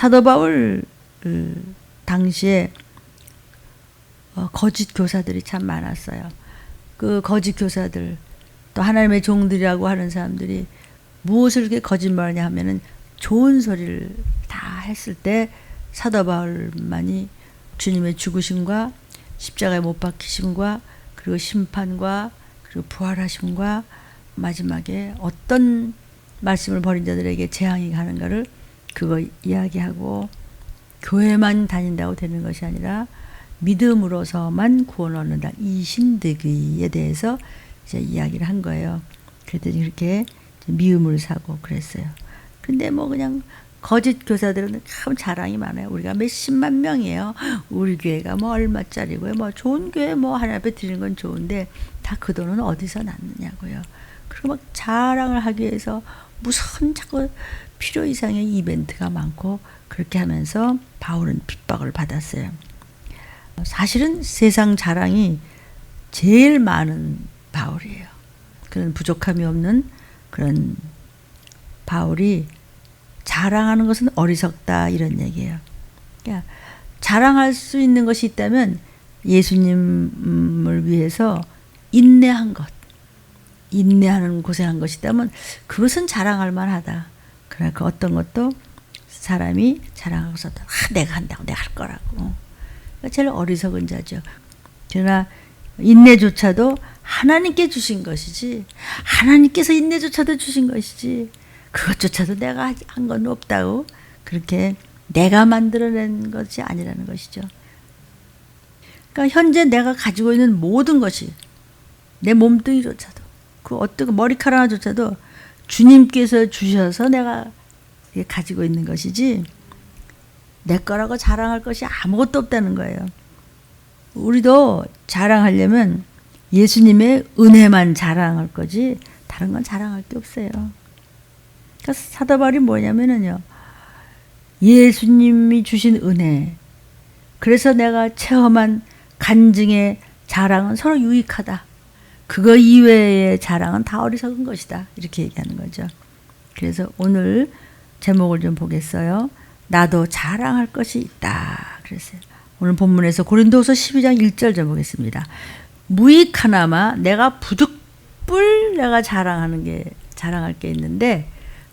사도 바울 당시에 거짓 교사들이 참 많았어요. 그 거짓 교사들 또 하나님의 종들이라고 하는 사람들이 무엇을 이렇게 거짓말하냐 하면은 좋은 소리를 다 했을 때 사도 바울만이 주님의 죽으심과 십자가에 못 박히심과 그리고 심판과 그리고 부활하심과 마지막에 어떤 말씀을 버린 자들에게 재앙이 가는가를 그거 이야기하고 교회만 다닌다고 되는 것이 아니라 믿음으로서만 구원 얻는다. 이 신득의에 대해서 이제 이야기를 한 거예요. 그랬더니 그렇게 미움을 사고 그랬어요. 근데 뭐 그냥 거짓 교사들은 참 자랑이 많아요. 우리가 몇십만 명이에요. 우리 교회가 뭐 얼마짜리고요. 뭐 좋은 교회 뭐 하나님 앞에 드리는 건 좋은데 다 그 돈은 어디서 났느냐고요. 그리고 막 자랑을 하기 위해서 무슨 자꾸 필요 이상의 이벤트가 많고 그렇게 하면서 바울은 핍박을 받았어요. 사실은 세상 자랑이 제일 많은 바울이에요. 그런 부족함이 없는 그런 바울이 자랑하는 것은 어리석다 이런 얘기예요. 그러니까 자랑할 수 있는 것이 있다면 예수님을 위해서 인내한 것, 인내하는 고생한 것이 있다면 그것은 자랑할 만하다. 그러나 그 어떤 것도 사람이 자랑하고서 내가 한다고 내가 할 거라고. 그러니까 제일 어리석은 자죠. 그러나 인내조차도 하나님께 주신 것이지 하나님께서 인내조차도 주신 것이지 그것조차도 내가 한 건 없다고 그렇게 내가 만들어낸 것이 아니라는 것이죠. 그러니까 현재 내가 가지고 있는 모든 것이 내 몸뚱이조차도 그 어떤 머리카락 하나조차도 주님께서 주셔서 내가 가지고 있는 것이지 내 거라고 자랑할 것이 아무것도 없다는 거예요. 우리도 자랑하려면 예수님의 은혜만 자랑할 거지 다른 건 자랑할 게 없어요. 그러니까 사도 바울이 뭐냐면은요. 예수님이 주신 은혜 그래서 내가 체험한 간증의 자랑은 서로 유익하다. 그거 이외의 자랑은 다 어리석은 것이다. 이렇게 얘기하는 거죠. 그래서 오늘 제목을 좀 보겠어요. 나도 자랑할 것이 있다. 그랬어요. 오늘 본문에서 고린도후서 12장 1절 좀 보겠습니다. 무익 하나마 내가 부득불 내가 자랑할 게 있는데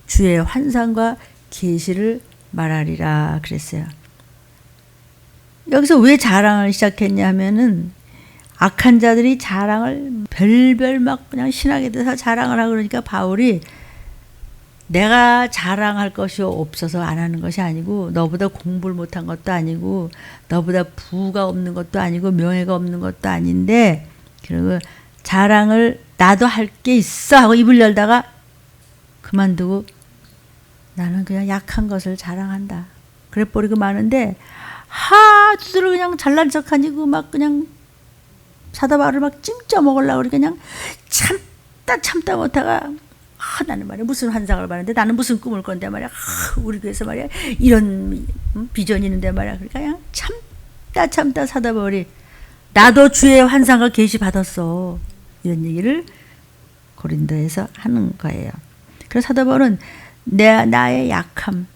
주의 환상과 계시를 말하리라 그랬어요. 여기서 왜 자랑을 시작했냐 하면은 악한 자들이 자랑을 별별 막 그냥 신학에 대해서 자랑을 하고 그러니까 바울이 내가 자랑할 것이 없어서 안 하는 것이 아니고 너보다 공부를 못한 것도 아니고 너보다 부가 없는 것도 아니고 명예가 없는 것도 아닌데 그리고 자랑을 나도 할 게 있어 하고 입을 열다가 그만두고 나는 그냥 약한 것을 자랑한다. 그래 버리고 마는데 하두들 그냥 잘난 척 아니고 막 그냥 사도 바울을 막 찜쪄 먹으려고 그냥 참다 못하가 나는 말이야 무슨 환상을 봤는데 나는 무슨 꿈을 꿨는데 말이야 우리 교회에서 말이야 이런 비전이 있는데 말이야 그러니까 그냥 참다 사도 바울이 나도 주의 환상과 계시 받았어 이런 얘기를 고린도에서 하는 거예요. 그래서 사도 바울은 나의 약함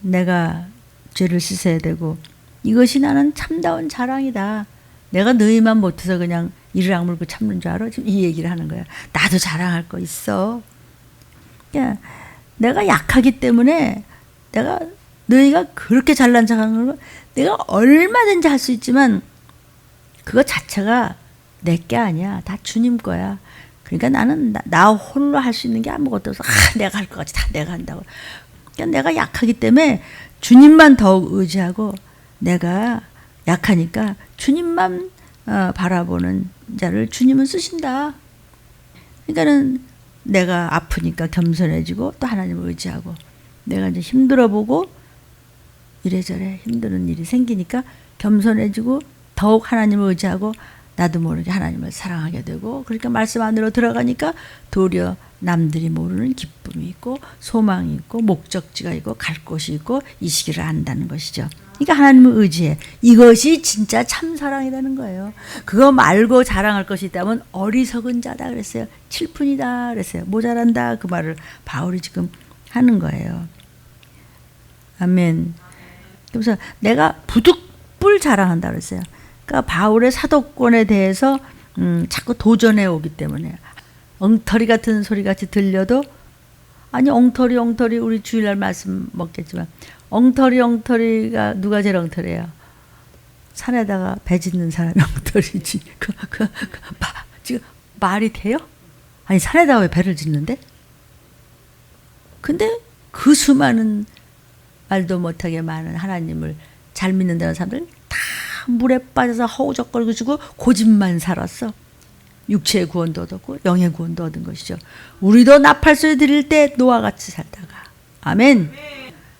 내가 죄를 씻어야 되고 이것이 나는 참다운 자랑이다. 내가 너희만 못해서 그냥 이를 악물고 참는 줄 알아? 지금 이 얘기를 하는 거야. 나도 자랑할 거 있어. 그러니까 내가 약하기 때문에 내가 너희가 그렇게 잘난 척하는 걸 내가 얼마든지 할 수 있지만 그거 자체가 내 게 아니야. 다 주님 거야. 그러니까 나는 나 홀로 할 수 있는 게 아무것도 없어. 내가 할 것 같이 다 내가 한다고. 그러니까 내가 약하기 때문에 주님만 더욱 의지하고 내가 약하니까 주님만 바라보는 자를 주님은 쓰신다. 그러니까는 내가 아프니까 겸손해지고 또 하나님을 의지하고 내가 이제 힘들어 보고 이래저래 힘드는 일이 생기니까 겸손해지고 더욱 하나님을 의지하고 나도 모르게 하나님을 사랑하게 되고 그러니까 말씀 안으로 들어가니까 도리어 남들이 모르는 기쁨이 있고 소망이 있고 목적지가 있고 갈 곳이 있고 이 시기를 안다는 것이죠. 그러니까 하나님을 의지해. 이것이 진짜 참 사랑이라는 거예요. 그거 말고 자랑할 것이 있다면 어리석은 자다 그랬어요. 칠푼이다 그랬어요. 모자란다 그 말을 바울이 지금 하는 거예요. 아멘. 그래서 내가 부득불 자랑한다 그랬어요. 그러니까 바울의 사도권에 대해서 자꾸 도전해 오기 때문에 엉터리 같은 소리 같이 들려도 아니 엉터리 우리 주일날 말씀 먹겠지만 엉터리가 누가 제일 엉터리예요? 산에다가 배 짓는 사람이 엉터리지. 지금 말이 돼요? 아니 산에다가 왜 배를 짓는데? 근데 그 수많은 말도 못하게 많은 하나님을 잘 믿는다는 사람들 다 물에 빠져서 허우적거리고 지고 고집만 살았어. 육체의 구원도 얻었고 영의 구원도 얻은 것이죠. 우리도 나팔소리 들릴 때 노아와 같이 살다가 아멘.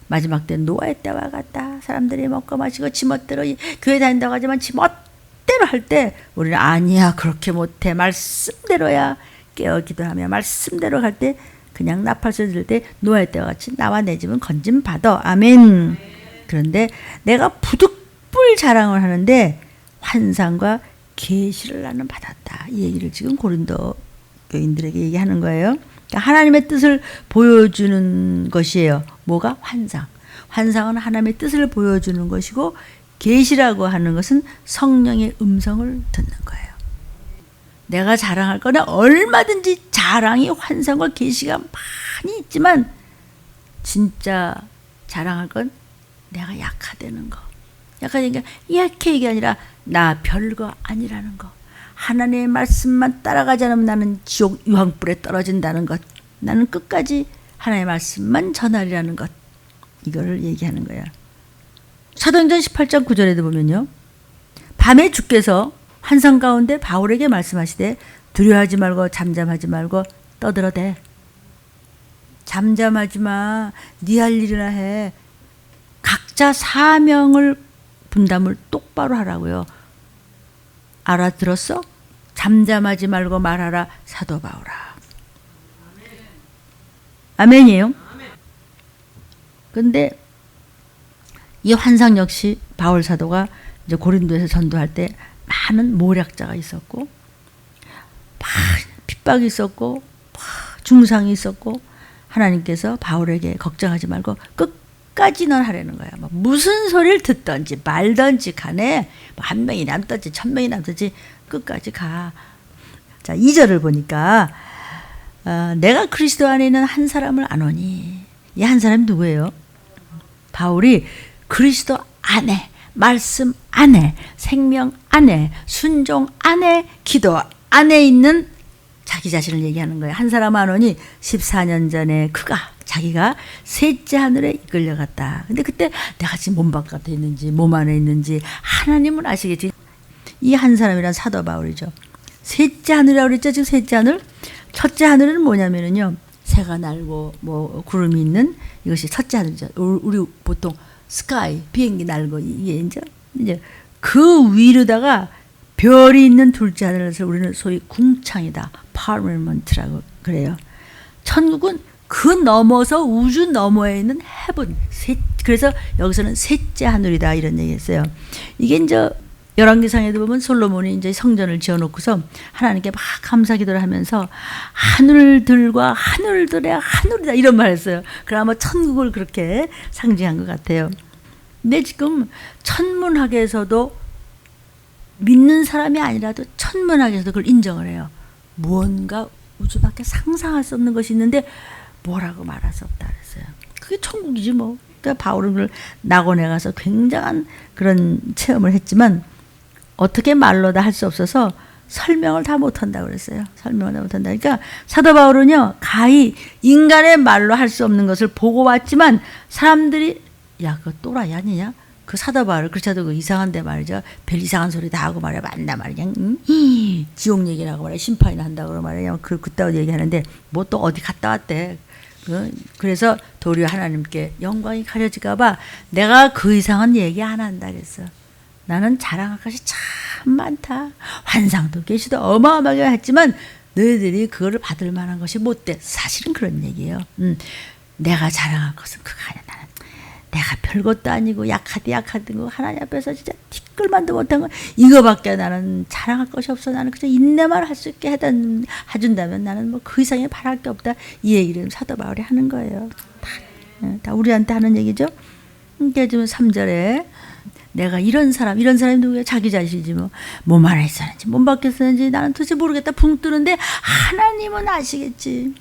마지막 때 노아의 때와 같다. 사람들이 먹고 마시고 지멋대로 교회 다닌다고 하지만 지멋대로 할 때 우리는 아니야 그렇게 못해 말씀대로야 깨어 기도하며 말씀대로 갈 때 그냥 나팔소리 들을 때 노아의 때와 같이 나와 내 집은 건짐 받아. 아멘. 그런데 내가 부득불 자랑을 하는데 환상과 계시를 나는 받았다. 이 얘기를 지금 고린도 교인들에게 얘기하는 거예요. 그러니까 하나님의 뜻을 보여주는 것이에요. 뭐가? 환상. 환상은 하나님의 뜻을 보여주는 것이고 계시라고 하는 것은 성령의 음성을 듣는 거예요. 내가 자랑할 거는 얼마든지 자랑이 환상과 계시가 많이 있지만 진짜 자랑할 건 내가 약화되는 거. 약화되는 게 약해 아니라 나 별거 아니라는 거. 하나님의 말씀만 따라가지 않으면 나는 지옥 유황불에 떨어진다는 것. 나는 끝까지 하나님의 말씀만 전하리라는 것. 이거를 얘기하는 거야. 사도행전 18장 9절에도 보면요. 밤에 주께서 환상 가운데 바울에게 말씀하시되 두려워하지 말고 잠잠하지 말고 떠들어대. 잠잠하지 마. 네 할 일이나 해. 각자 사명을 분담을 똑바로 하라고요. 알아들었어? 잠잠하지 말고 말하라. 사도 바울아. 아멘이에요. 근데 이 환상 역시 바울 사도가 이제 고린도에서 전도할 때 많은 모략자가 있었고 막 핍박이 있었고 막 중상이 있었고 하나님께서 바울에게 걱정하지 말고 끝까지 넌 하라는 거야. 뭐 무슨 소리를 듣든지 말든지 간에 뭐 1명이 남든지 1000명이 남든지 끝까지 가. 자, 2절을 보니까 내가 그리스도 안에 있는 한 사람을 아노니. 이 한 사람이 누구예요? 바울이 그리스도 안에, 말씀 안에, 생명 안에, 순종 안에, 기도 안에 있는 자기 자신을 얘기하는 거예요. 한 사람 아노니 14년 전에 자기가 셋째 하늘에 이끌려갔다. 근데 그때 내가 지금 몸 바깥에 있는지 몸 안에 있는지 하나님은 아시겠지. 이 한 사람이란 사도 바울이죠. 셋째 하늘이라고 그랬죠. 지금 셋째 하늘. 첫째 하늘은 뭐냐면은요. 새가 날고 뭐 구름이 있는 이것이 첫째 하늘이죠. 우리 보통 스카이 비행기 날고 이게 이제 그 위로다가 별이 있는 둘째 하늘을 우리는 소위 궁창이다. 파르멘트라고 그래요. 천국은 그 넘어서 우주 너머에 있는 헤븐. 그래서 여기서는 셋째 하늘이다 이런 얘기했어요. 이게 이제 열왕기상에도 보면 솔로몬이 이제 성전을 지어놓고서 하나님께 막 감사기도를 하면서 하늘들과 하늘들의 하늘이다 이런 말했어요. 그럼 아마 천국을 그렇게 상징한 것 같아요. 근데 지금 천문학에서도 믿는 사람이 아니라도 천문학에서도 그걸 인정을 해요. 무언가 우주밖에 상상할 수 없는 것이 있는데 뭐라고 말할 수 없다 그랬어요. 그게 천국이지 뭐. 그러니까 바울은 그걸 낙원에 가서 굉장한 그런 체험을 했지만 어떻게 말로 다 할 수 없어서 설명을 다 못한다고 그랬어요. 설명을 다 못한다. 그러니까 사도 바울은요. 가히 인간의 말로 할 수 없는 것을 보고 왔지만 사람들이 야 그거 또라이 아니냐? 그 사도 바울 그렇지 않아도 그 이상한데 말이죠. 별 이상한 소리 다 하고 말이야. 맞나 말이야. 지옥 얘기를 하고 말이야. 심판이나 한다고 말이야. 그따위 얘기하는데 뭐 또 어디 갔다 왔대. 그래서 도리어 하나님께 영광이 가려질까 봐 내가 그 이상한 얘기 안 한다 그랬어. 나는 자랑할 것이 참 많다. 환상도 계시도 어마어마하게 했지만 너희들이 그거를 받을 만한 것이 못 돼. 사실은 그런 얘기예요. 내가 자랑할 것은 그거 아니야. 나는 내가 별것도 아니고 약하든 거 하나님 앞에서 진짜 티끌만도 못한 거 이거밖에 나는 자랑할 것이 없어. 나는 그저 인내만 할 수 있게 해준다면 나는 뭐 그 이상의 바랄 게 없다. 이 얘기를 사도 바울이 하는 거예요. 다 우리한테 하는 얘기죠. 그러니까 지금 3절에 내가 이런 사람이 누구야? 자기 자신이지 뭐. 몸 안에 있었는지 몸 밖에 있었는지 나는 도대체 모르겠다 붕 뜨는데 하나님은 아시겠지.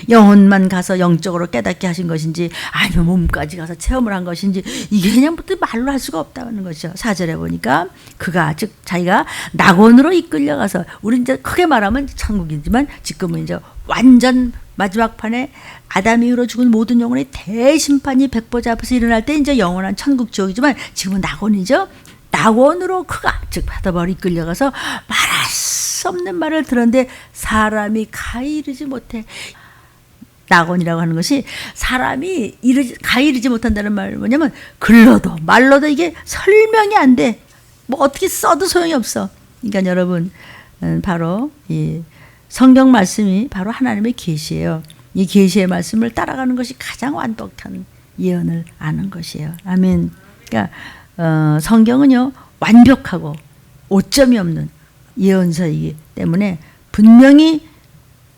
영혼만 가서 영적으로 깨닫게 하신 것인지 아니면 몸까지 가서 체험을 한 것인지 이게 그냥 말로 할 수가 없다는 것이죠. 4절에 보니까 그가 즉 자기가 낙원으로 이끌려가서 우리 이제 크게 말하면 천국이지만 지금은 이제 완전 마지막 판에 아담 이후로 죽은 모든 영혼의 대심판이 백보자 앞에서 일어날 때 이제 영원한 천국 지옥이지만 지금은 낙원이죠. 낙원으로 그가 즉 바다바로 이끌려가서 말할 수 없는 말을 들었는데 사람이 가이르지 못해. 낙원이라고 하는 것이 사람이 가이르지 못한다는 말은 뭐냐면 글로도 말로도 이게 설명이 안 돼. 뭐 어떻게 써도 소용이 없어. 그러니까 여러분 바로 이 성경 말씀이 바로 하나님의 계시예요. 이 계시의 말씀을 따라가는 것이 가장 완벽한 예언을 아는 것이에요. 아멘. 그러니까 성경은요 완벽하고 오점이 없는 예언서이기 때문에 분명히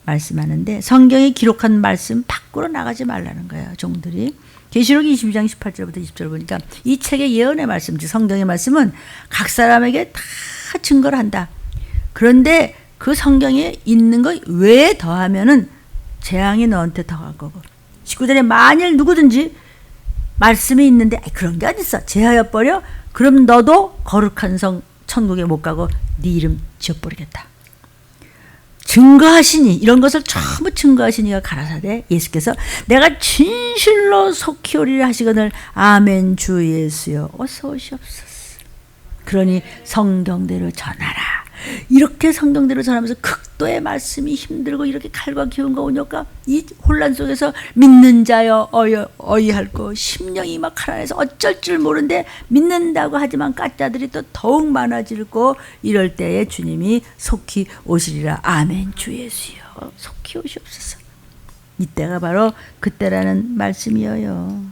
말씀하는데 성경이 기록한 말씀 밖으로 나가지 말라는 거예요. 종들이. 계시록 22장 18절부터 20절 보니까 이 책의 예언의 말씀, 즉 성경의 말씀은 각 사람에게 다 증거를 한다. 그런데 그 성경에 있는 것 외에 더하면은 재앙이 너한테 더할 거고 19절에 만일 누구든지 말씀이 있는데 그런 게 어딨어. 제하여 버려. 그럼 너도 거룩한 성 천국에 못 가고 네 이름 지어버리겠다. 증거하시니 이런 것을 전부 증거하시니가 가라사대 예수께서 내가 진실로 속히 오리라 하시거늘 아멘 주 예수여 어서 오시옵소서. 그러니 성경대로 전하라. 이렇게 성경대로 전하면서 극도의 말씀이 힘들고 이렇게 칼과 기운과 온역과 이 혼란 속에서 믿는 자여 어이할고 심령이 막 가난해서 어쩔 줄 모르는데 믿는다고 하지만 가짜들이 또 더욱 많아지고 이럴 때에 주님이 속히 오시리라. 아멘 주 예수여 속히 오시옵소서. 이때가 바로 그때라는 말씀이에요.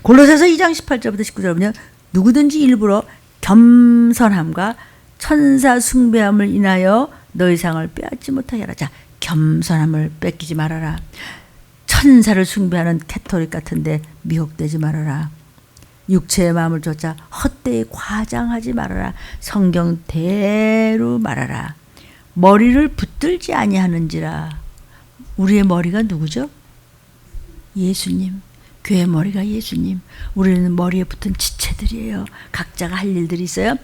골로새서 2장 18절부터 19절 보면 누구든지 일부러 겸손함과 천사 숭배함을 인하여 너희 상을 빼앗지 못하게 하라. 자, 겸손함을 뺏기지 말아라. 천사를 숭배하는 캐토릭 같은데 미혹되지 말아라. 육체의 마음을 쫓아 헛되이 과장하지 말아라. 성경대로 말하라. 머리를 붙들지 아니하는지라. 우리의 머리가 누구죠? 예수님. 교회 머리가 예수님. 우리는 머리에 붙은 지체들이에요. 각자가 할 일들이 있어요.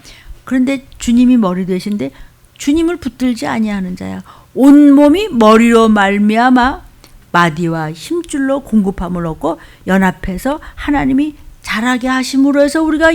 그런데 주님이 머리 되신데 주님을 붙들지 아니하는 자야. 온몸이 머리로 말미암아 마디와 힘줄로 공급함을 얻고 연합해서 하나님이 자라게 하심으로 해서 우리가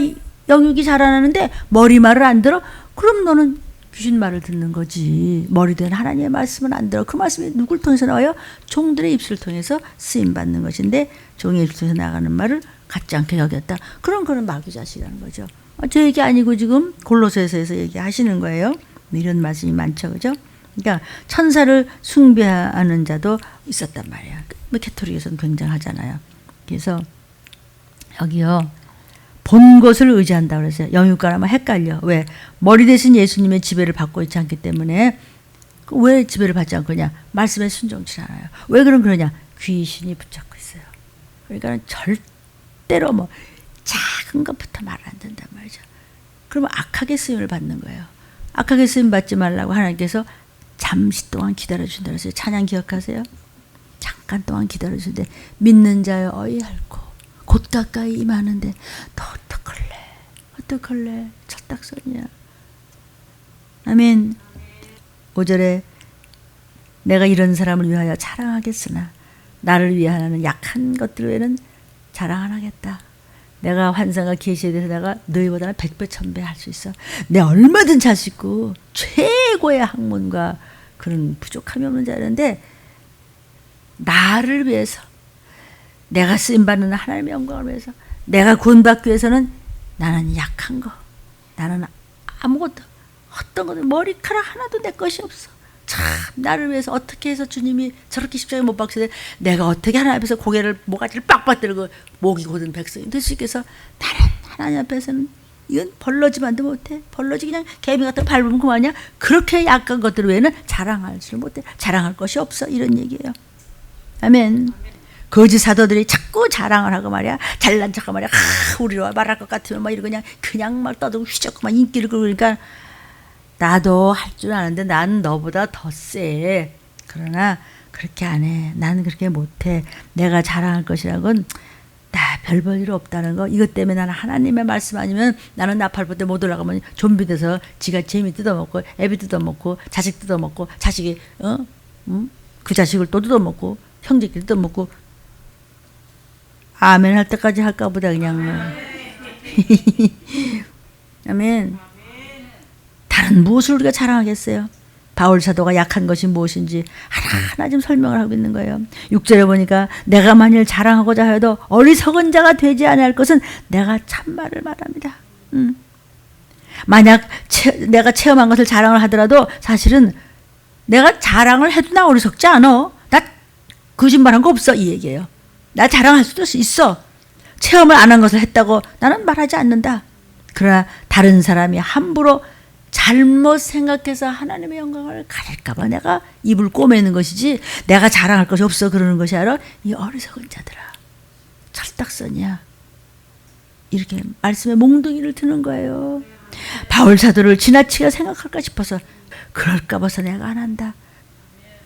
영육이 자라나는데 머리 말을 안 들어? 그럼 너는 귀신 말을 듣는 거지. 머리 된 하나님의 말씀은 안 들어. 그 말씀이 누굴 통해서 나와요? 종들의 입술을 통해서 쓰임받는 것인데 종의 입술 통해서 나가는 말을 갖지 않게 여겼다. 그런 거는 마귀자식이라는 거죠. 저 얘기 아니고 지금 골로새서에서 얘기하시는 거예요. 이런 말씀이 많죠. 그죠? 그러니까 천사를 숭배하는 자도 있었단 말이에요. 캐토릭에서는 굉장하잖아요. 그래서 여기요. 본 것을 의지한다고 그랬어요. 영육가라면 헷갈려. 왜? 머리 대신 예수님의 지배를 받고 있지 않기 때문에. 왜 지배를 받지 않거냐? 말씀에 순종치 않아요. 왜 그러냐? 귀신이 붙잡고 있어요. 그러니까 절대로 뭐 작은 것부터 말 안 된단 말이죠. 그러면 악하게 쓰임을 받는 거예요. 악하게 쓰임 받지 말라고 하나님께서 잠시 동안 기다려준다 그랬어요. 찬양 기억하세요? 잠깐 동안 기다려주는데 믿는 자여 어이할고 곧 가까이 임하는데 너 어떡할래? 첫딱선이야. 아멘. 5절에 내가 이런 사람을 위하여 자랑하겠으나 나를 위하여는 약한 것들 외에는 자랑 안 하겠다. 내가 환상과 계시에 대해서 내가 너희보다는 100배 1000배 할 수 있어. 내가 얼마든지 할 수 있고 최고의 학문과 그런 부족함이 없는 자였는데 나를 위해서 내가 쓰임받는 하나님의 영광을 위해서 내가 구원받기 위해서는 나는 약한 거 나는 아무것도 어떤 것도 머리카락 하나도 내 것이 없어. 참 나를 위해서 어떻게 해서 주님이 저렇게 십자가에 못 박히되 내가 어떻게 하나님 앞에서 고개를 모가지를 빡빡 들고 목이 고든 백성이 될 수 있겠어. 나는 하나님 앞에서는 이건 벌러지만도 못해. 벌러지 그냥 개미 같은 밟으면 그만이야. 그렇게 약한 것들 외에는 자랑할 줄 못해. 자랑할 것이 없어. 이런 얘기예요. 아멘. 거짓 사도들이 자꾸 자랑을 하고 말이야. 잘난 척하고 말이야. 우리로 말할 것 같으면 막 이러고 그냥 막 떠들고 휘젓고 막 인기를 끌고 그러니까 나도 할 줄 아는데 난 너보다 더 세. 그러나 그렇게 안 해. 나는 그렇게 못해. 내가 자랑할 것이라곤 나 별 볼 일 없다는 거. 이것 때문에 나는 하나님의 말씀 아니면 나는 나팔 때 못 올라가면 좀비 돼서 지가 재미 뜯어먹고 애비 뜯어먹고 자식 뜯어먹고 자식이 그 자식을 또 뜯어먹고 형제끼리 뜯어먹고 아멘 할 때까지 할까 보다 그냥 아멘. 다른 무엇을 우리가 자랑하겠어요? 바울 사도가 약한 것이 무엇인지 하나하나 좀 설명을 하고 있는 거예요. 6절에 보니까 내가 만일 자랑하고자 하여도 어리석은 자가 되지 아니할 것은 내가 참말을 말합니다. 만약 내가 체험한 것을 자랑을 하더라도 사실은 내가 자랑을 해도 나 어리석지 않아. 나 거짓말한 거 없어 이 얘기예요. 나 자랑할 수도 있어. 체험을 안 한 것을 했다고 나는 말하지 않는다. 그러나 다른 사람이 함부로 잘못 생각해서 하나님의 영광을 가릴까 봐 내가 입을 꼬매는 것이지 내가 자랑할 것이 없어 그러는 것이 아니라 이 어리석은 자들아 철딱선이야. 이렇게 말씀에 몽둥이를 드는 거예요. 바울 사도를 지나치게 생각할까 싶어서 그럴까 봐서 내가 안 한다.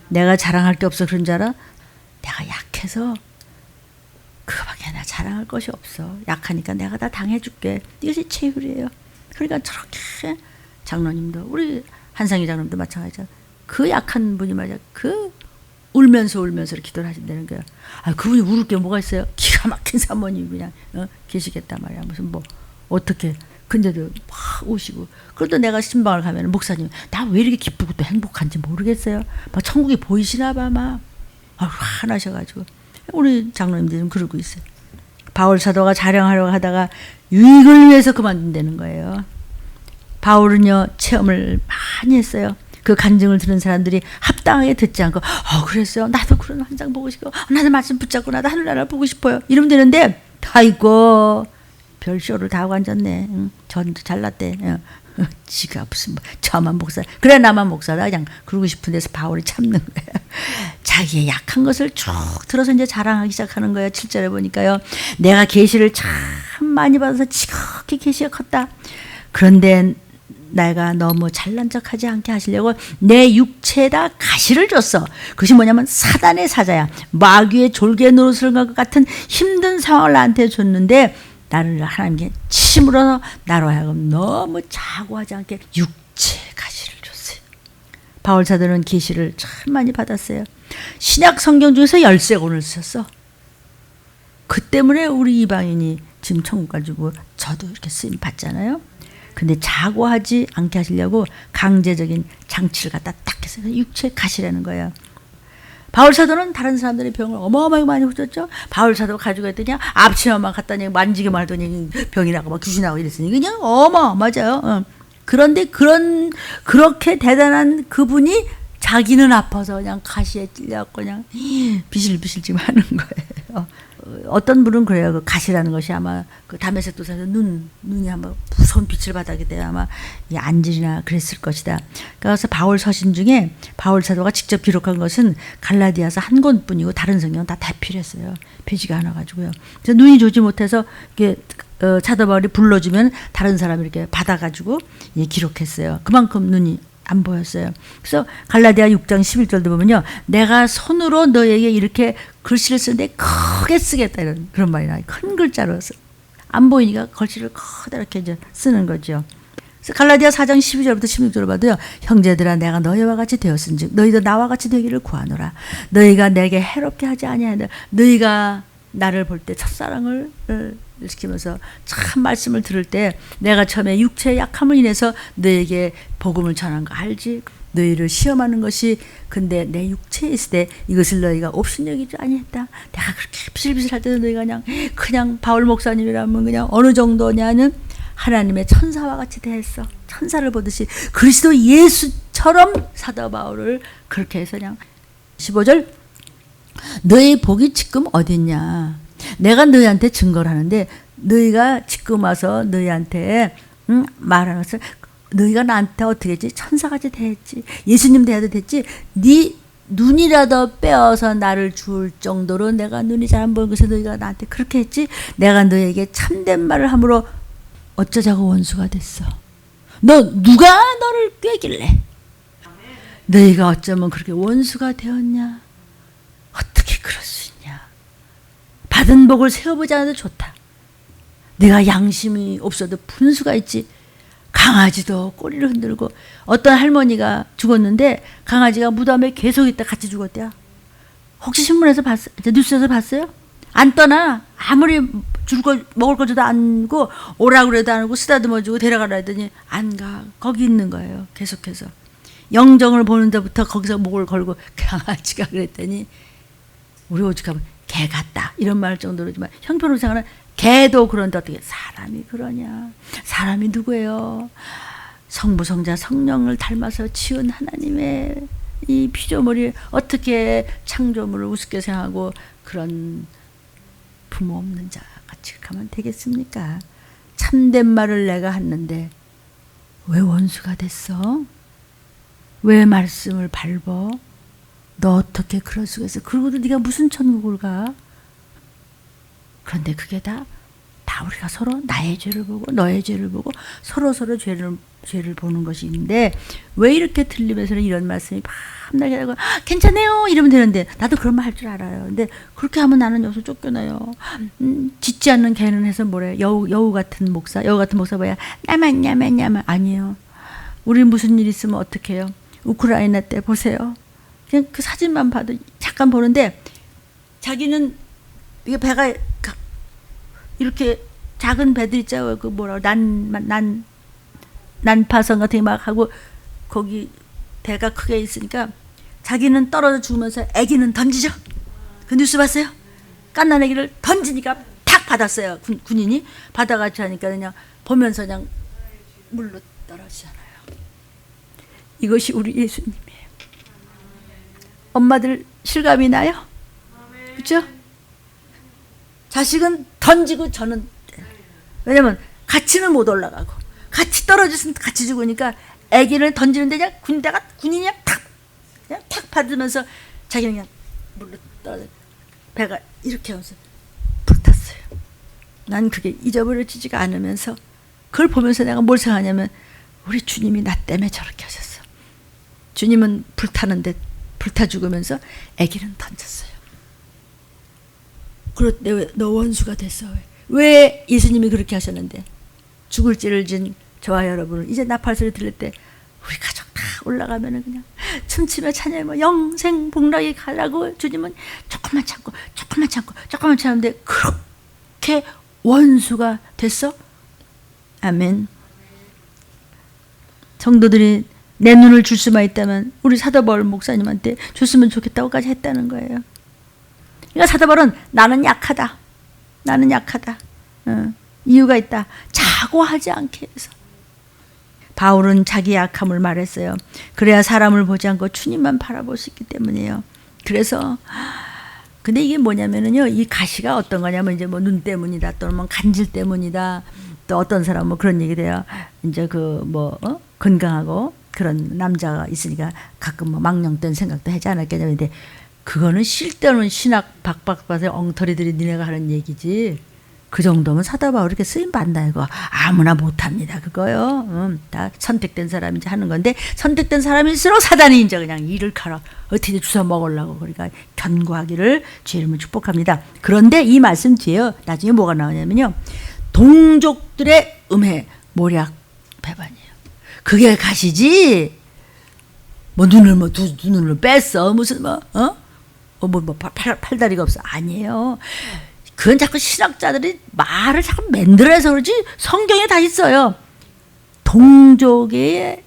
내가 자랑할 게 없어 그런 줄 알아? 내가 약해서 그거밖에 나 자랑할 것이 없어. 약하니까 내가 다 당해줄게. 이것이 체휼이에요. 그러니까 저렇게 장로님도 우리 한상희 장로님도 마찬가지죠. 그 약한 분이 말이야. 그 울면서 이렇게 기도를 하신다는 거야. 아 그분이 울을 게 뭐가 있어요? 기가 막힌 사모님이 그냥 계시겠단 말이야. 무슨 뭐 어떻게 근데도 막 우시고. 그래도 내가 신방을 가면 목사님 나 왜 이렇게 기쁘고 또 행복한지 모르겠어요. 막 천국이 보이시나 봐 막. 화나셔가지고 우리 장로님들은 그러고 있어요. 바울 사도가 자랑하려고 하다가 유익을 위해서 그만둔다는 거예요. 바울은요 체험을 많이 했어요. 그 간증을 들은 사람들이 합당하게 듣지 않고 그랬어요. 나도 그런 환상 보고 싶고 나도 말씀 붙잡고 나도 하늘나라 보고 싶어요. 이러면 되는데 아이고 별쇼를 다 하고 앉았네. 전도 잘났대. 지가 무슨 저만 목사 그래 나만 목사다 그냥 그러고 싶은 데서 바울이 참는 거예요. 자기의 약한 것을 쭉 들어서 이제 자랑하기 시작하는 거예요. 7절에 보니까요. 내가 계시를 참 많이 받아서 지극히 계시가 컸다. 그런데 내가 너무 잘난 척하지 않게 하시려고 내 육체에다 가시를 줬어. 그것이 뭐냐면 사단의 사자야. 마귀의 졸개 노릇을 것 같은 힘든 상황을 나한테 줬는데 나를 하나님께 침으로 나로 하여금 너무 자고하지 않게 육체 가시를 줬어요. 바울 사도는 계시를 참 많이 받았어요. 신약 성경 중에서 13권을 썼어. 그 때문에 우리 이방인이 지금 천국 가지고 저도 이렇게 쓰임 받잖아요. 근데 자고하지 않게 하시려고 강제적인 장치를 갖다 딱 해서 육체 가시라는 거예요. 바울 사도는 다른 사람들의 병을 어마어마하게 많이 고쳤죠. 바울 사도가 가지고 했더니 앞치마만 갖다니 만지기만 하더니 병이 나고 막 귀신 나고 이랬으니 그냥 맞아요. 그런데 그렇게 대단한 그분이 자기는 아파서 그냥 가시에 찔려갖고 그냥 비실비실 지금 하는 거예요. 어떤 분은 그래요. 그 가시라는 것이 아마 그 다메섹 도상에서 눈이 한번 무서운 빛을 받았기 때문에 아마 이 안질이나 그랬을 것이다. 그래서 바울 서신 중에 바울 사도가 직접 기록한 것은 갈라디아서 한 권뿐이고 다른 성경은 다 대필했어요. 페이지가 하나 가지고요. 그래서 눈이 좋지 못해서 이게 사도 바울이 불러주면 다른 사람이 이렇게 받아가지고 기록했어요. 그만큼 눈이 안 보였어요. 그래서 갈라디아 6장 11절도 보면요. 내가 손으로 너에게 이렇게 글씨를 쓰는데 크게 쓰겠다 이런 그런 말이 나와요. 큰 글자로 안 보이니까 글씨를 커다랗게 이제 쓰는 거죠. 그래서 갈라디아 4장 12절부터 16절을 봐도요. 형제들아 내가 너희와 같이 되었은즉 너희도 나와 같이 되기를 구하노라. 너희가 내게 해롭게 하지 아니하냐. 너희가 나를 볼 때 첫사랑을 시키면서 참 말씀을 들을 때 내가 처음에 육체의 약함을 인해서 너에게 복음을 전한 거 알지? 너희를 시험하는 것이 근데 내 육체에 있을 때 이것을 너희가 업신여기지 아니했다. 내가 그렇게 비실비실할 때도 너희가 그냥 바울 목사님이라면 그냥 어느 정도냐는 하나님의 천사와 같이 대했어. 천사를 보듯이 그리스도 예수처럼 사도 바울을 그렇게 해서 그냥 15절 너희 복이 지금 어딨냐. 내가 너희한테 증거를 하는데 너희가 지금 와서 너희한테 말하는 것을 너희가 나한테 어떻게 했지? 천사같이 대했지. 예수님 대해도 됐지. 네 눈이라도 빼어서 나를 줄 정도로 내가 눈이 잘 안 보이는 것에 너희가 나한테 그렇게 했지. 내가 너에게 참된 말을 함으로 어쩌자고 원수가 됐어. 누가 너를 꾀길래 너희가 어쩌면 그렇게 원수가 되었냐. 어떻게 그럴 수 있냐. 받은 복을 세어보지 않아도 좋다. 내가 양심이 없어도 분수가 있지. 강아지도 꼬리를 흔들고, 어떤 할머니가 죽었는데 강아지가 무덤에 계속 있다 같이 죽었대요. 혹시 신문에서 봤어요? 뉴스에서 봤어요? 안 떠나. 아무리 먹을 거 줘도 안 고, 오라고 그래도 안 오고, 쓰다듬어 주고 데려가라 했더니 안 가. 거기 있는 거예요. 계속해서. 영정을 보는 데부터 거기서 목을 걸고, 강아지가 그랬더니 우리 오죽하면 개 같다 이런 말 정도로지만, 형편으로생각은 개도 그런데 어떻게 사람이 그러냐. 사람이 누구예요? 성부 성자 성령을 닮아서 지은 하나님의 이 피조물이 어떻게 창조물을 우습게 생각하고 그런 부모 없는 자 같이 가면 되겠습니까? 참된 말을 내가 했는데 왜 원수가 됐어? 왜 말씀을 밟어? 너 어떻게 그럴 수가 있어? 그러고도 네가 무슨 천국을 가? 그런데 그게 다 우리가 서로 나의 죄를 보고 너의 죄를 보고 서로 죄를 보는 것이 있는데, 왜 이렇게 들리면서는 이런 말씀이 밤낮에 하고 괜찮아요 이러면 되는데, 나도 그런 말 할 줄 알아요. 근데 그렇게 하면 나는 여기서 쫓겨나요. 짖지 않는 개는 해서 뭐래. 여우 같은 목사 뭐야. 나만 아니에요. 우리 무슨 일 있으면 어떻게 해요? 우크라이나 때 보세요. 그냥 그 사진만 봐도 잠깐 보는데, 자기는 이게 배가 이렇게 작은 배들 있잖아요. 그 뭐라고 난파선 같은 게 막 하고 거기 배가 크게 있으니까 자기는 떨어져 죽으면서 아기는 던지죠. 그 뉴스 봤어요? 갓난 아기를 던지니까 탁 받았어요. 군인이 받아가지고 하니까 그냥 보면서 그냥 물로 떨어지잖아요. 이것이 우리 예수님이에요. 엄마들 실감이 나요? 그렇죠? 자식은 던지고 저는, 왜냐면 같이는 못 올라가고 같이 떨어졌으면 같이 죽으니까 아기를 던지는데 그냥 군인이 그냥 탁 받으면서 자기는 그냥 물로 떨어져 배가 이렇게 하면서 불탔어요. 난 그게 잊어버려지지가 않으면서 그걸 보면서 내가 뭘 생각하냐면, 우리 주님이 나 때문에 저렇게 하셨어. 주님은 불타는데 불타 죽으면서 아기는 던졌어요. 그런데 왜 너 원수가 됐어? 왜 예수님이 그렇게 하셨는데? 죽을 죄를 진 저와 여러분은 이제 나팔소리 들릴 때 우리 가족 다 올라가면은 그냥 춤추며 찬양하며 영생 복락이 가라고, 주님은 조금만 참는데 그렇게 원수가 됐어? 아멘. 성도들이 내 눈을 줄 수만 있다면 우리 사도바울 목사님한테 줬으면 좋겠다고까지 했다는 거예요. 그러니까 사도바울은 나는 약하다. 이유가 있다. 자고하지 않게 해서. 바울은 자기 약함을 말했어요. 그래야 사람을 보지 않고 주님만 바라볼 수 있기 때문이에요. 그래서 근데 이게 뭐냐면은요, 이 가시가 어떤 거냐면 이제 뭐 눈 때문이다, 또는 뭐 간질 때문이다, 또 어떤 사람은 뭐 그런 얘기를 해요. 이제 그 뭐 건강하고 그런 남자가 있으니까 가끔 뭐 망령된 생각도 하지 않았겠냐. 근데 그거는 쓸데없는 신학 박박밭의 엉터리들이 니네가 하는 얘기지. 그 정도면 사도 바울이 이렇게 쓰임 받나 이거 아무나 못합니다. 그거요. 다 선택된 사람이 이제 하는 건데, 선택된 사람일수록 사단이 이제 그냥 이를 갈아 어떻게 주워 먹으려고. 그러니까 견고하기를 주의 이름으로 축복합니다. 그런데 이 말씀 뒤에요, 나중에 뭐가 나오냐면요, 동족들의 음해 모략 배반이에요. 그게 가시지. 뭐 눈을 두 눈을 뺐어 무슨 팔다리가 없어, 아니에요. 그건 자꾸 신학자들이 말을 자꾸 만들어서 그러지 성경에 다 있어요. 동족의,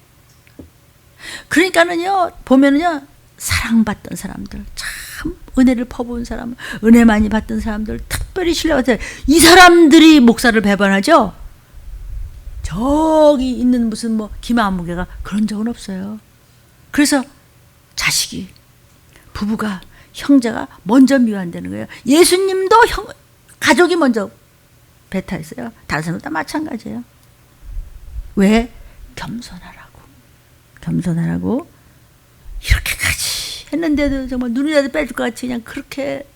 그러니까는요 보면은요, 사랑받던 사람들, 참 은혜를 퍼부은 사람, 은혜 많이 받던 사람들, 특별히 신뢰받던 이 사람들이 목사를 배반하죠. 저기 있는 무슨 뭐 김아무개가 그런 적은 없어요. 그래서 자식이, 부부가, 형제가 먼저 미워한다는 거예요. 예수님도 가족이 먼저 배타했어요. 다른 사람도 다 마찬가지예요. 왜? 겸손하라고 이렇게까지 했는데도 정말 눈이라도 빼줄 것 같이 그냥 그렇게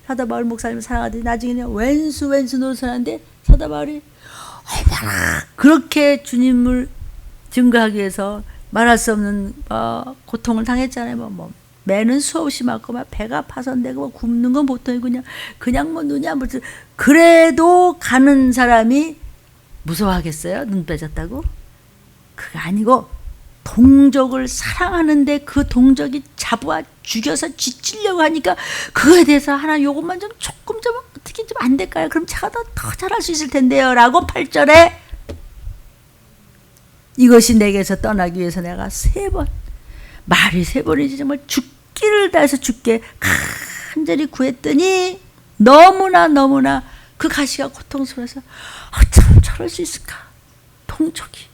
사도 바울 목사님을 사랑하더니 나중에는 왼수 노릇을 하는데 사도 바울이 얼마나 그렇게 주님을 증거하기 위해서 말할 수 없는 고통을 당했잖아요. 뭐 매는 수없이 맞고 막 배가 파손되고 뭐 굶는 건 보통이고 그냥 뭐 눈이 안 보여. 그래도 가는 사람이 무서워하겠어요? 눈 빼졌다고? 그게 아니고 동족을 사랑하는데 그 동족이 잡아 죽여서 쥐치려고 하니까 그거에 대해서 하나 요것만 좀 조금 좀 어떻게 좀 안 될까요? 그럼 제가 더 잘할 수 있을 텐데요 라고 8절에 이것이 내게서 떠나기 위해서 내가 3번 말이 3번이지 정말 죽기를 다해서 죽게 간절히 구했더니 너무나 그 가시가 고통스러워서 어쩜 저럴 수 있을까. 동족이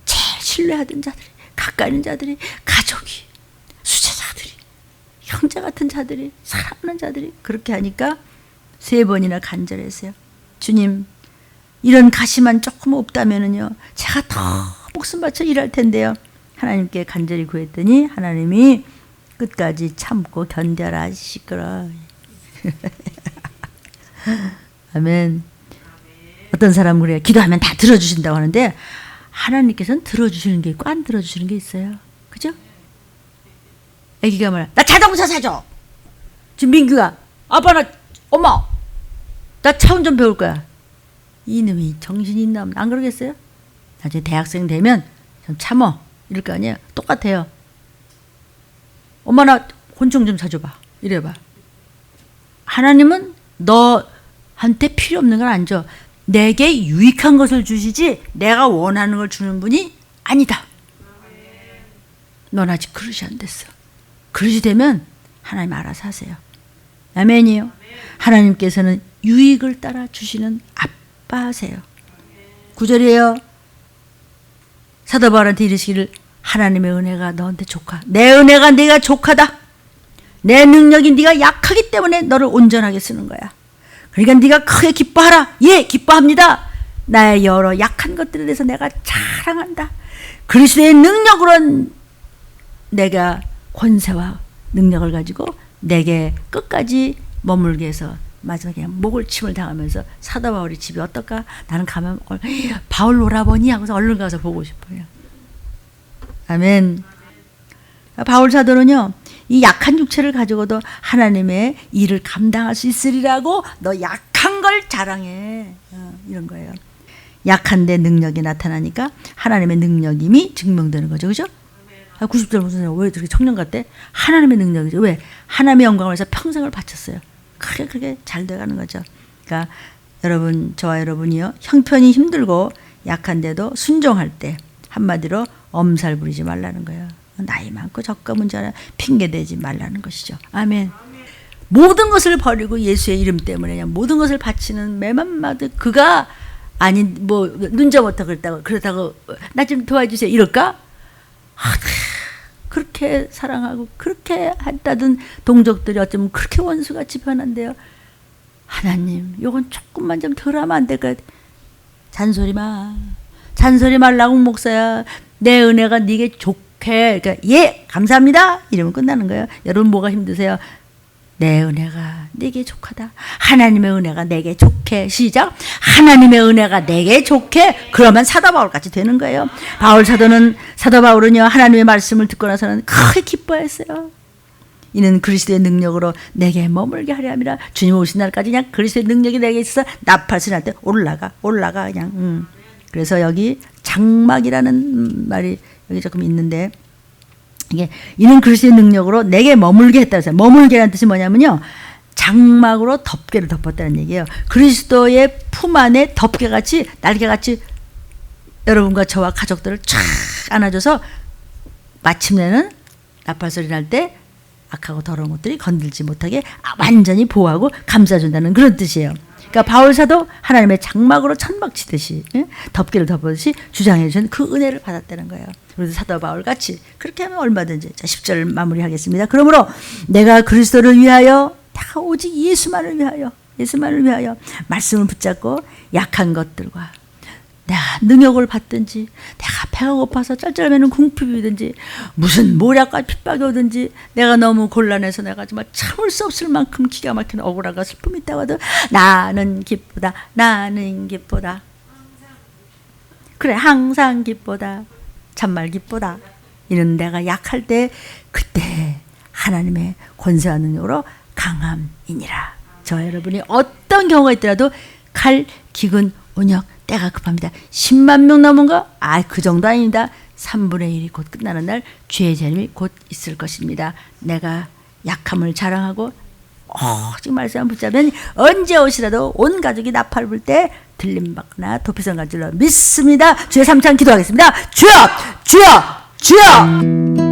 제일 신뢰하던 자들이 가까이 있는 자들이 가족이 수제자들이 형제 같은 자들이 사랑하는 자들이 그렇게 하니까 3번이나 간절했어요. 주님 이런 가시만 조금 없다면은요 제가 더 목숨 바쳐 일할 텐데요. 하나님께 간절히 구했더니 하나님이 끝까지 참고 견뎌라 시끄러. 아멘. 어떤 사람은 그래요. 기도하면 다 들어주신다고 하는데 하나님께서는 들어주시는 게 있고 안 들어주시는 게 있어요. 그죠? 애기가 말해 나 자동차 사줘. 지금 민규가 아빠 엄마 나 차 운전 배울 거야. 이놈이 정신이 있나 안 그러겠어요? 나중에 대학생 되면 좀 참어 이럴 거 아니에요. 똑같아요. 엄마 나 곤충 좀 사줘봐 이래봐. 하나님은 너한테 필요 없는 걸 안 줘. 내게 유익한 것을 주시지 내가 원하는 걸 주는 분이 아니다. 넌 아직 그릇이 안 됐어. 그릇이 되면 하나님 알아서 하세요. 아멘이요. 하나님께서는 유익을 따라 주시는 아빠세요. 9절이에요. 사도 바울한테 이르시기를 하나님의 은혜가 너한테 족하. 내 은혜가 네가 족하다. 내 능력이 네가 약하기 때문에 너를 온전하게 쓰는 거야. 그러니까 네가 크게 기뻐하라. 예, 기뻐합니다. 나의 여러 약한 것들에 대해서 내가 자랑한다. 그리스도의 능력으로 내가 권세와 능력을 가지고 내게 끝까지 머물게 해서 마지막에 목을 침을 당하면서 사도 바울이 집이 어떨까? 나는 가면 바울 오라버니 하고서 얼른 가서 보고 싶어요. 아멘. 바울 사도는요. 이 약한 육체를 가지고도 하나님의 일을 감당할 수 있으리라고 너 약한 걸 자랑해. 이런 거예요. 약한데 능력이 나타나니까 하나님의 능력임이 증명되는 거죠. 그죠? 90절 무슨 왜 저렇게 청년 같대? 하나님의 능력이죠. 왜? 하나님의 영광을 위해서 평생을 바쳤어요. 크게 잘 돼가는 거죠. 그러니까 여러분, 저와 여러분이요. 형편이 힘들고 약한데도 순종할 때 한마디로 엄살 부리지 말라는 거예요. 나이 많고 적가 문제나 핑계대지 말라는 것이죠. 아멘. 모든 것을 버리고 예수의 이름 때문에 그냥 모든 것을 바치는 매만마도 그가 아닌 뭐 눈저부터 그렇다고 나 좀 도와주세요 이럴까? 그렇게 사랑하고 그렇게 했다던 동족들이 어쩌면 그렇게 원수같이 변한대요. 하나님 요건 조금만 좀 덜 하면 안 될까요? 잔소리 말라고 목사야. 내 은혜가 네게 좋게 그러니까 예 감사합니다 이러면 끝나는 거예요. 여러분 뭐가 힘드세요? 내 은혜가 네게 족하다. 하나님의 은혜가 내게 좋게. 시작. 하나님의 은혜가 내게 좋게. 그러면 사도 바울같이 되는 거예요. 사도 바울은요 하나님의 말씀을 듣고 나서는 크게 기뻐했어요. 이는 그리스도의 능력으로 내게 머물게 하려 함이라. 주님 오신 날까지 그냥 그리스도의 능력이 내게 있어 나팔소리 날 때 올라가 그냥. 그래서 여기 장막이라는 말이 여기 조금 있는데 이게 이는 그리스도의 능력으로 내게 머물게 했다 해서 머물게라는 뜻이 뭐냐면요. 장막으로 덮개를 덮었다는 얘기예요. 그리스도의 품 안에 덮개같이 날개같이 여러분과 저와 가족들을 쫙 안아줘서 마침내는 나팔소리 날 때 악하고 더러운 것들이 건들지 못하게 완전히 보호하고 감싸준다는 그런 뜻이에요. 그러니까 바울 사도 하나님의 장막으로 천막 치듯이 덮개를 덮듯이 주장해 주신 그 은혜를 받았다는 거예요. 그래서 사도 바울 같이 그렇게 하면 얼마든지. 자 10절 마무리하겠습니다. 그러므로 내가 그리스도를 위하여 다 오직 예수만을 위하여 말씀을 붙잡고 약한 것들과 내가 능욕을 받든지 내가 배가 고파서 짤짤매는 궁핍이든지 무슨 모략과 핍박이 오든지 내가 너무 곤란해서 내가 정말 참을 수 없을 만큼 기가 막힌 억울함과 슬픔이 있다고 하도 나는 기쁘다. 나는 기쁘다. 그래, 항상 기쁘다. 참말 기쁘다. 이는 내가 약할 때 그때 하나님의 권세와 능력으로 강함이니라. 저 여러분이 어떤 경우가 있더라도 칼, 기근, 온역, 때가 급합니다. 10만 명 넘은 거? 그 정도 아닙니다. 3분의 1이 곧 끝나는 날 주의 재림이 곧 있을 것입니다. 내가 약함을 자랑하고 오직 말씀을 붙잡으면 언제 오시라도 온 가족이 나팔 불 때 들림받거나 도피성 갈 줄로 믿습니다. 주의 3찬 기도하겠습니다. 주여! 주여! 주여!